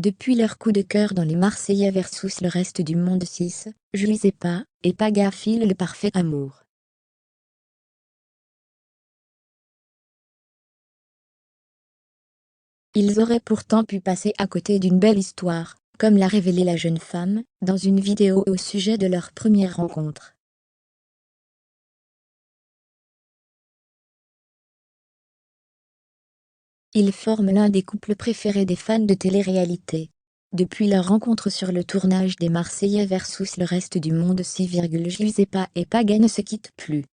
Depuis leur coup de cœur dans les Marseillais versus le reste du monde 6, Juizepa et Paga filent le parfait amour. Ils auraient pourtant pu passer à côté d'une belle histoire, comme l'a révélé la jeune femme, dans une vidéo au sujet de leur première rencontre. Ils forment l'un des couples préférés des fans de télé-réalité. Depuis leur rencontre sur le tournage des Marseillais versus le reste du monde 6, Juizepa et Paga ne se quittent plus.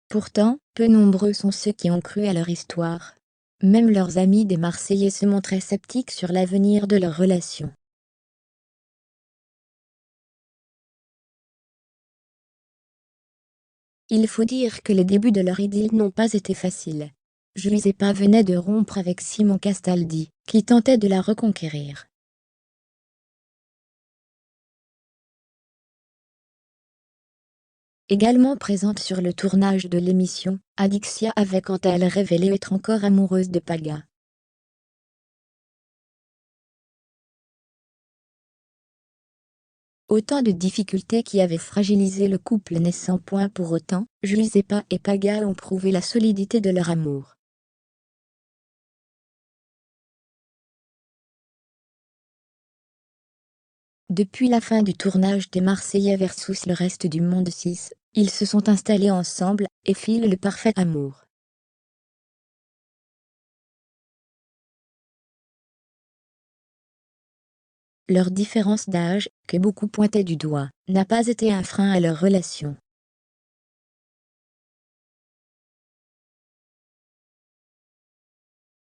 Pourtant, peu nombreux sont ceux qui ont cru à leur histoire. Même leurs amis des Marseillais se montraient sceptiques sur l'avenir de leur relation. Il faut dire que les débuts de leur idylle n'ont pas été faciles. Juizepa venait de rompre avec Simon Castaldi, qui tentait de la reconquérir. Également présente sur le tournage de l'émission, Adixia avait quant à elle révélé être encore amoureuse de Paga. Autant de difficultés qui avaient fragilisé le couple naissant. Pour autant, Juizepa et Paga ont prouvé la solidité de leur amour. Depuis la fin du tournage des Marseillais versus le reste du monde 6, ils se sont installés ensemble et filent le parfait amour. Leur différence d'âge, que beaucoup pointaient du doigt, n'a pas été un frein à leur relation.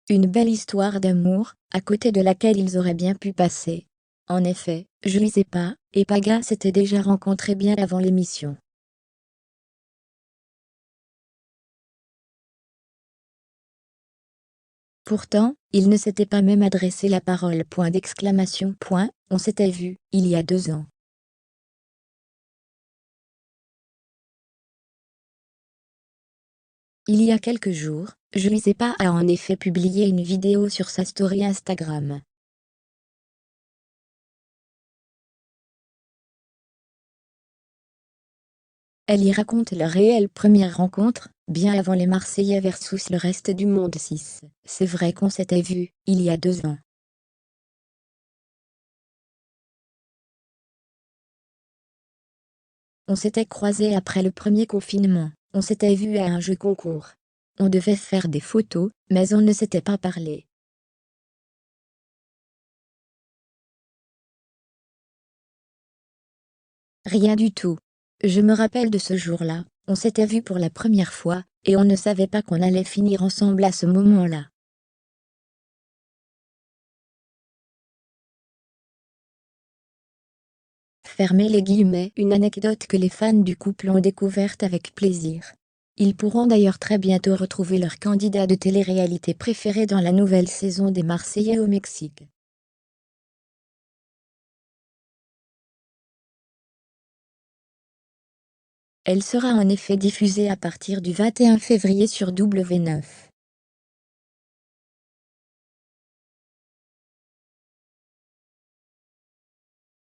Une belle histoire d'amour, à côté de laquelle ils auraient bien pu passer. En effet, Juizepa et Paga s'étaient déjà rencontrés bien avant l'émission. Pourtant, ils ne s'étaient pas même adressé la parole. On s'était vu, il y a 2 ans. Il y a quelques jours, Juizepa a en effet publié une vidéo sur sa story Instagram. Elle y raconte leur réelle première rencontre, bien avant les Marseillais versus le reste du monde 6. C'est vrai qu'on s'était vu, il y a 2 ans. On s'était croisés après le premier confinement, on s'était vu à un jeu concours. On devait faire des photos, mais on ne s'était pas parlé. Rien du tout. Je me rappelle de ce jour-là, on s'était vu pour la première fois, et on ne savait pas qu'on allait finir ensemble à ce moment-là. Fermez les guillemets. Une anecdote que les fans du couple ont découverte avec plaisir. Ils pourront d'ailleurs très bientôt retrouver leur candidat de télé-réalité préféré dans la nouvelle saison des Marseillais au Mexique. Elle sera en effet diffusée à partir du 21 février sur W9.